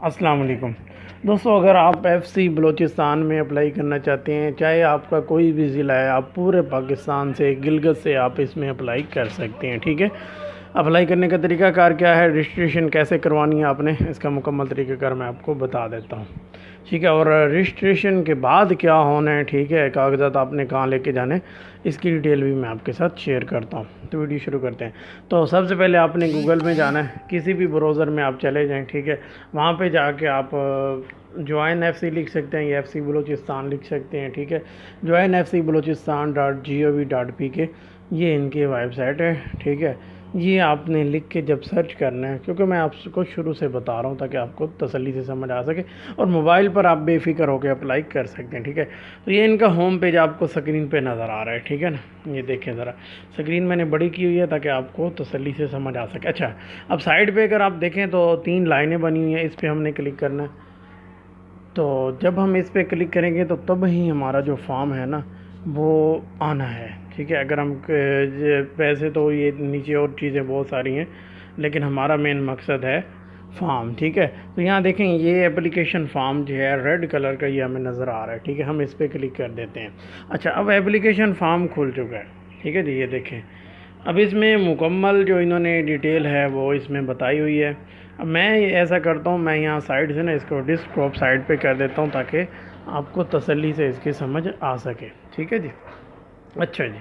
السلام علیکم دوستو، اگر آپ ایف سی بلوچستان میں اپلائی کرنا چاہتے ہیں، چاہے آپ کا کوئی بھی ضلع ہے، آپ پورے پاکستان سے گلگت سے آپ اس میں اپلائی کر سکتے ہیں. ٹھیک ہے، اپلائی کرنے کا طریقہ کار کیا ہے، رجسٹریشن کیسے کروانی ہے آپ نے، اس کا مکمل طریقہ کار میں آپ کو بتا دیتا ہوں. ٹھیک ہے، اور رجسٹریشن کے بعد کیا ہونا ہے، ٹھیک ہے، کاغذات آپ نے کہاں لے کے جانے، اس کی ڈیٹیل بھی میں آپ کے ساتھ شیئر کرتا ہوں. تو ویڈیو شروع کرتے ہیں. تو سب سے پہلے آپ نے گوگل میں جانا ہے، کسی بھی براؤزر میں آپ چلے جائیں. ٹھیک ہے، وہاں پہ جا کے آپ جوائن ایف سی لکھ سکتے ہیں یا ایف سی بلوچستان لکھ سکتے ہیں. ٹھیک ہے، join F C Balochistan .gov.pk یہ ان کی ویب سائٹ ہے. ٹھیک ہے، یہ آپ نے لکھ کے جب سرچ کرنا ہے، کیونکہ میں آپ کو شروع سے بتا رہا ہوں تاکہ آپ کو تسلی سے سمجھ آ سکے اور موبائل پر آپ بے فکر ہو کے اپلائی کر سکتے ہیں. ٹھیک ہے، تو یہ ان کا ہوم پیج آپ کو سکرین پہ نظر آ رہا ہے. ٹھیک ہے نا، یہ دیکھیں ذرا، سکرین میں نے بڑی کی ہوئی ہے تاکہ آپ کو تسلی سے سمجھ آ سکے. اچھا، اب سائڈ پہ اگر آپ دیکھیں تو 3 لائنیں بنی ہوئی ہیں، اس پہ ہم نے کلک کرنا ہے. تو جب ہم اس پہ کلک کریں گے تو تب ہی ہمارا جو فارم ہے نا وہ آنا ہے. ٹھیک ہے، اگر ہم ویسے تو یہ نیچے اور چیزیں بہت ساری ہیں، لیکن ہمارا مین مقصد ہے فارم. ٹھیک ہے، تو یہاں دیکھیں یہ اپلیکیشن فارم جو ہے ریڈ کلر کا یہ ہمیں نظر آ رہا ہے. ٹھیک ہے، ہم اس پہ کلک کر دیتے ہیں. اچھا، اب اپلیکیشن فارم کھل چکا ہے. ٹھیک ہے جی، یہ دیکھیں، اب اس میں مکمل جو انہوں نے ڈیٹیل ہے وہ اس میں بتائی ہوئی ہے. اب میں ایسا کرتا ہوں، میں یہاں سائڈ سے نا اس کو ڈیسکٹاپ سائڈ پہ کر دیتا ہوں تاکہ آپ کو تسلی سے اس کی سمجھ آ سکے. ٹھیک ہے جی. اچھا جی،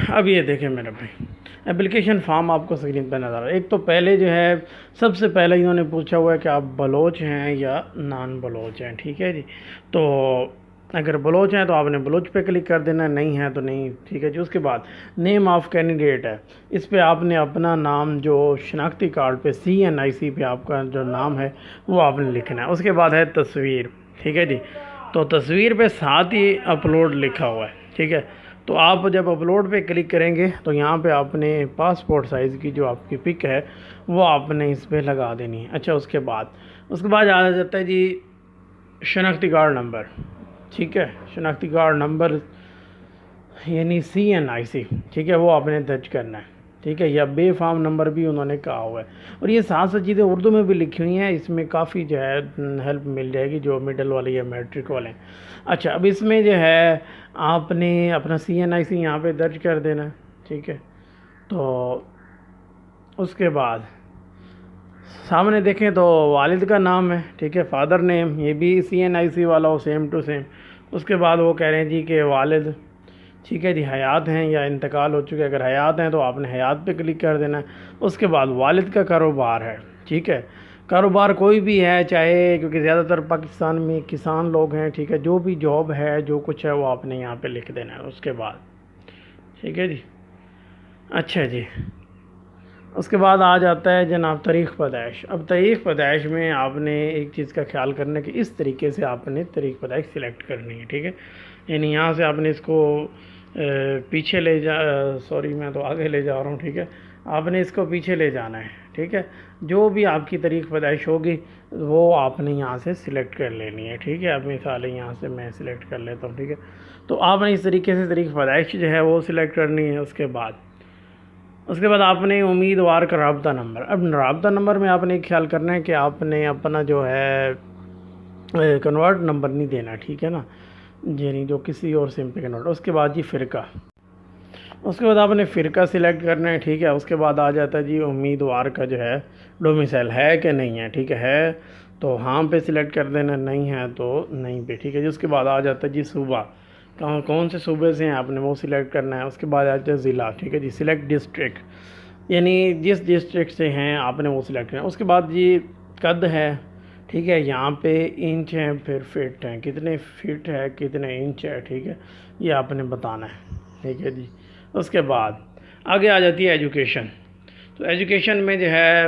اب یہ دیکھیں میرے بھائی، اپلیکیشن فارم آپ کو اسکرین پہ نظر آ رہا ہے. ایک تو پہلے جو ہے سب سے پہلے انہوں نے پوچھا ہوا ہے کہ آپ بلوچ ہیں یا نان بلوچ ہیں. ٹھیک ہے جی، تو اگر بلوچ ہیں تو آپ نے بلوچ پہ کلک کر دینا ہے، نہیں ہے تو نہیں. ٹھیک ہے جی، اس کے بعد نیم آف کینڈیڈیٹ ہے، اس پہ آپ نے اپنا نام جو شناختی کارڈ پہ CNIC پہ آپ کا جو نام ہے وہ آپ نے لکھنا ہے. اس کے بعد ہے تصویر. ٹھیک ہے جی، تو تصویر پہ ساتھ ہی اپلوڈ لکھا ہوا ہے. ٹھیک ہے، تو آپ جب اپلوڈ پہ کلک کریں گے تو یہاں پہ آپ نے پاسپورٹ سائز کی جو آپ کی پک ہے وہ آپ نے اس پہ لگا دینی ہے. اچھا، اس کے بعد آ جاتا ہے جی شناختی کارڈ نمبر. ٹھیک ہے، شناختی کارڈ نمبر یعنی CNIC. ٹھیک ہے، وہ آپ نے درج کرنا ہے. ٹھیک ہے، یا بے فارم نمبر بھی انہوں نے کہا ہوا ہے، اور یہ ساتھ چیزیں اردو میں بھی لکھی ہوئی ہیں. اس میں کافی جو ہے ہیلپ مل جائے گی جو مڈل والے یا میٹرک والے ہیں. اچھا، اب اس میں جو ہے آپ نے اپنا CNIC یہاں پہ درج کر دینا ہے. ٹھیک ہے، تو اس کے بعد سامنے دیکھیں تو والد کا نام ہے. ٹھیک ہے، فادر نیم، یہ بھی CNIC والا ہو، سیم ٹو سیم. اس کے بعد وہ کہہ رہے ہیں جی کہ والد، ٹھیک ہے جی، حیات ہیں یا انتقال ہو چکے. اگر حیات ہیں تو آپ نے حیات پہ کلک کر دینا ہے. اس کے بعد والد کا کاروبار ہے. ٹھیک ہے، کاروبار کوئی بھی ہے، چاہے، کیونکہ زیادہ تر پاکستان میں کسان لوگ ہیں. ٹھیک ہے، جو بھی جاب ہے جو کچھ ہے وہ آپ نے یہاں پہ لکھ دینا ہے. اس کے بعد ٹھیک ہے جی. اچھا جی، اس کے بعد آ جاتا ہے جناب تاریخ پیدائش. اب تاریخ پیدائش میں آپ نے ایک چیز کا خیال کرنا ہے کہ اس طریقے سے آپ نے تاریخ پیدائش سلیکٹ کرنی ہے. ٹھیک ہے، یعنی یہاں سے آپ نے اس کو پیچھے لے سوری میں تو آگے لے جا رہا ہوں. ٹھیک ہے، آپ نے اس کو پیچھے لے جانا ہے. ٹھیک ہے، جو بھی آپ کی تاریخ پیدائش ہوگی وہ آپ نے یہاں سے سلیکٹ کر لینی ہے. ٹھیک ہے، اب مثال یہاں سے میں سلیکٹ کر لیتا ہوں. ٹھیک ہے، تو آپ نے اس طریقے سے تاریخ پیدائش جو ہے وہ سلیکٹ کرنی ہے. اس کے بعد آپ نے امیدوار کا رابطہ نمبر. اب رابطہ نمبر میں آپ نے ایک خیال کرنا ہے کہ آپ نے اپنا جو ہے کنورٹ نمبر نہیں دینا. ٹھیک ہے نا، یعنی جو کسی اور سم پہ کنورٹ. اس کے بعد جی فرقہ، اس کے بعد آپ نے فرقہ سلیکٹ کرنا ہے. ٹھیک ہے، اس کے بعد آ جاتا ہے جی امیدوار کا جو ہے ڈومیسائل ہے کہ نہیں ہے. ٹھیک ہے تو ہاں پہ سلیکٹ کر دینا، نہیں ہے تو نہیں پہ. ٹھیک ہے جی، اس کے بعد آ جاتا ہے جی صوبہ، کون سے صوبے سے ہیں آپ نے وہ سلیکٹ کرنا ہے. اس کے بعد آ جاتا ہے ضلع. ٹھیک ہے جی، سلیکٹ ڈسٹرکٹ، یعنی جس ڈسٹرکٹ سے ہیں آپ نے وہ سلیکٹ کرنا ہے. اس کے بعد جی قد ہے. ٹھیک ہے، یہاں پہ انچ ہیں، پھر فٹ ہیں، کتنے فٹ ہے کتنے انچ ہے. ٹھیک ہے، یہ آپ نے بتانا ہے. ٹھیک ہے جی، اس کے بعد آگے آ جاتی ہے ایجوکیشن. تو ایجوکیشن میں جو ہے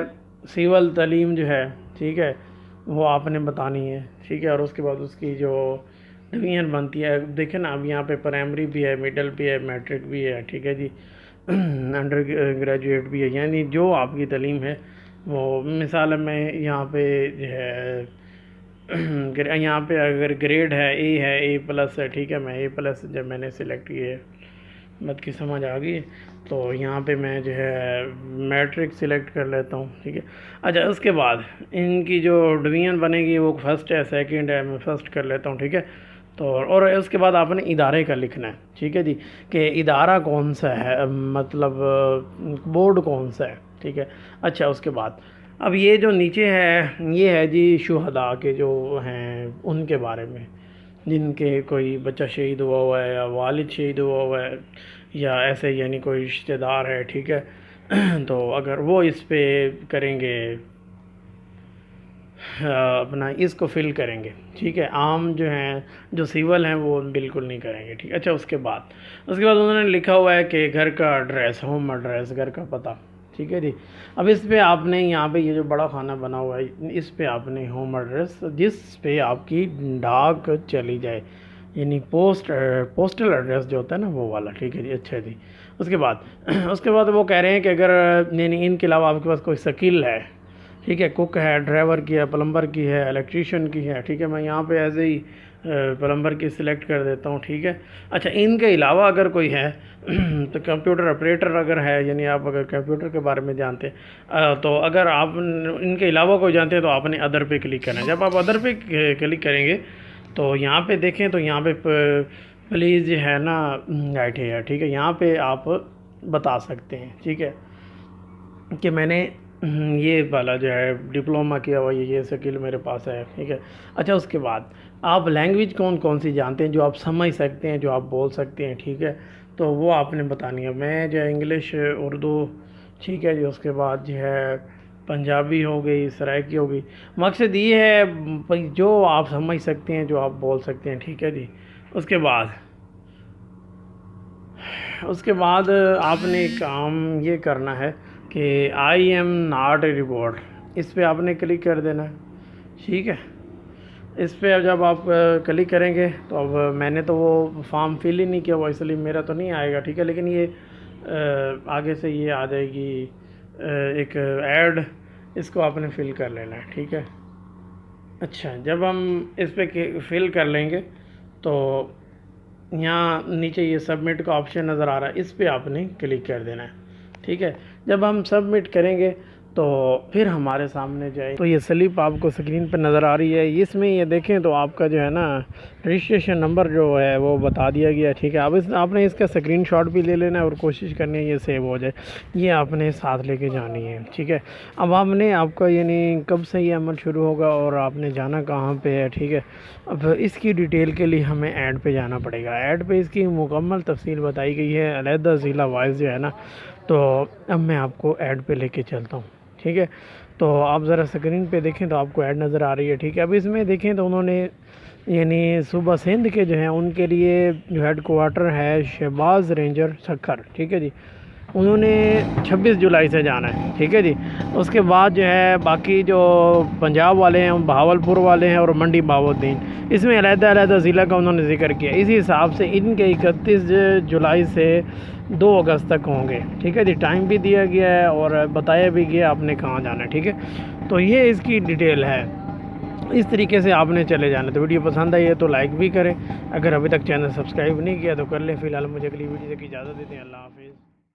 سول تعلیم جو ہے، ٹھیک ہے، وہ آپ نے بتانی ہے. ٹھیک ہے، اور اس کے بعد اس کی جو ڈویژن بنتی ہے، دیکھیں نا، اب یہاں پہ پرائمری بھی ہے، مڈل بھی ہے، میٹرک بھی ہے. ٹھیک ہے جی، انڈر گریجویٹ بھی ہے، یعنی جو آپ کی تعلیم ہے وہ مثال میں یہاں پہ جو ہے یہاں پہ اگر گریڈ ہے، اے ہے، A+ ہے. ٹھیک ہے، میں A+ جب میں نے سلیکٹ کی ہے بات کی سمجھ آ گئی. تو یہاں پہ میں جو ہے میٹرک سلیکٹ کر لیتا ہوں. ٹھیک ہے. اچھا اس کے بعد ان کی جو ڈویژن بنے گی وہ فرسٹ ہے سیکنڈ ہے, میں فرسٹ کر لیتا ہوں. ٹھیک ہے. تو اور اس کے بعد آپ نے ادارے کا لکھنا ہے. ٹھیک ہے جی, کہ ادارہ کون سا ہے, مطلب بورڈ کون سا ہے. ٹھیک ہے. اچھا اس کے بعد اب یہ جو نیچے ہے یہ ہے جی شہداء کے جو ہیں ان کے بارے میں, جن کے کوئی بچہ شہید ہوا ہے یا والد شہید ہوا ہے یا ایسے یعنی کوئی رشتہ دار ہے. ٹھیک ہے. تو اگر وہ اس پہ کریں گے اپنا اس کو فل کریں گے. ٹھیک ہے. عام جو ہیں جو سیول ہیں وہ بالکل نہیں کریں گے. ٹھیک ہے. اچھا اس کے بعد انہوں نے لکھا ہوا ہے کہ گھر کا ایڈریس, ہوم ایڈریس, گھر کا پتہ. ٹھیک ہے جی. اب اس پہ آپ نے یہاں پہ یہ جو بڑا خانہ بنا ہوا ہے اس پہ آپ نے ہوم ایڈریس جس پہ آپ کی ڈاک چلی جائے یعنی پوسٹل ایڈریس جو ہوتا ہے نا وہ والا. ٹھیک ہے جی. اچھا جی. اس کے بعد وہ کہہ رہے ہیں کہ اگر یعنی ان کے علاوہ آپ کے پاس کوئی سکل ہے, ٹھیک ہے, کوک ہے, ڈرائیور کی ہے, پلمبر کی ہے, الیکٹریشین کی ہے. ٹھیک ہے. میں یہاں پہ ایز ہی پلمبر کی سلیکٹ کر دیتا ہوں. ٹھیک ہے. اچھا ان کے علاوہ اگر کوئی ہے تو کمپیوٹر آپریٹر اگر ہے, یعنی آپ اگر کمپیوٹر کے بارے میں جانتے ہیں تو اگر آپ ان کے علاوہ کوئی جانتے ہیں تو آپ نے ادر پہ کلک کرنا ہے. جب آپ ادر پہ کلک کریں گے تو یہاں پہ دیکھیں تو یہاں پہ پلیز جو ہے نا رائٹ ہے. ٹھیک ہے. یہاں پہ آپ بتا سکتے ہیں. ٹھیک ہے, کہ میں نے یہ والا جو ہے ڈپلومہ کیا ہوا یہ سکل میرے پاس ہے. ٹھیک ہے. اچھا اس کے بعد آپ لینگویج کون سی جانتے ہیں جو آپ سمجھ سکتے ہیں, جو آپ بول سکتے ہیں. ٹھیک ہے. تو وہ آپ نے بتانی ہے. میں جو ہے انگلش, اردو. ٹھیک ہے جی. اس کے بعد جو ہے پنجابی ہو گئی, سرائکی ہو گئی. مقصد یہ ہے جو آپ سمجھ سکتے ہیں, جو آپ بول سکتے ہیں. ٹھیک ہے جی. اس کے بعد آپ نے کام یہ کرنا ہے کہ I am not a report, اس پہ آپ نے کلک کر دینا ہے. ٹھیک ہے. اس پہ جب آپ کلک کریں گے تو اب میں نے تو وہ فارم فل ہی نہیں کیا ہوا, اس لیے میرا تو نہیں آئے گا. ٹھیک ہے. لیکن یہ آگے سے یہ آ جائے گی ایک ایڈ, اس کو آپ نے فل کر لینا ہے. ٹھیک ہے. اچھا جب ہم اس پہ فل کر لیں گے تو یہاں نیچے یہ سبمٹ کا آپشن نظر آ رہا ہے, اس پہ آپ نے کلک کر دینا ہے. ٹھیک ہے. جب ہم سبمٹ کریں گے تو پھر ہمارے سامنے جائے تو یہ سلپ آپ کو اسکرین پہ نظر آ رہی ہے. اس میں یہ دیکھیں تو آپ کا جو ہے نا رجسٹریشن نمبر جو ہے وہ بتا دیا گیا. ٹھیک ہے. اب آپ نے اس کا اسکرین شاٹ بھی لے لینا ہے اور کوشش کرنی ہے یہ سیو ہو جائے. یہ آپ نے ساتھ لے کے جانی ہے. ٹھیک ہے. اب آپ کا یعنی کب سے یہ عمل شروع ہوگا اور آپ نے جانا کہاں پہ ہے. ٹھیک ہے. اب اس کی ڈیٹیل کے لیے ہمیں ایڈ پہ جانا پڑے گا. ایڈ پہ اس کی مکمل تفصیل بتائی گئی ہے علیحدہ ضلع وائز جو ہے نا. تو اب میں آپ کو ایڈ پہ لے کے چلتا ہوں. ٹھیک ہے. تو آپ ذرا اسکرین پہ دیکھیں تو آپ کو ایڈ نظر آ رہی ہے. ٹھیک ہے. اب اس میں دیکھیں تو انہوں نے یعنی صوبہ سندھ کے جو ہیں ان کے لیے جو ہیڈ کوارٹر ہے شہباز رینجر سکھر. ٹھیک ہے جی. انہوں نے 26 جولائی سے جانا ہے. ٹھیک ہے جی. اس کے بعد جو ہے باقی جو پنجاب والے ہیں, بہاولپور والے ہیں اور منڈی بہاؤالدین, اس میں علیحدہ ضلع کا انہوں نے ذکر کیا. اسی حساب سے ان کے 31 جولائی سے 2 اگست تک ہوں گے. ٹھیک ہے جی. ٹائم بھی دیا گیا ہے اور بتایا بھی گیا آپ نے کہاں جانا ہے. ٹھیک ہے. تو یہ اس کی ڈیٹیل ہے. اس طریقے سے آپ نے چلے جانا. تو ویڈیو پسند آئی ہے تو لائک بھی کریں. اگر ابھی تک چینل سبسکرائب نہیں کیا تو کر لیں. فی الحال مجھے اگلی ویڈیو تک اجازت دیتے ہیں. اللہ حافظ.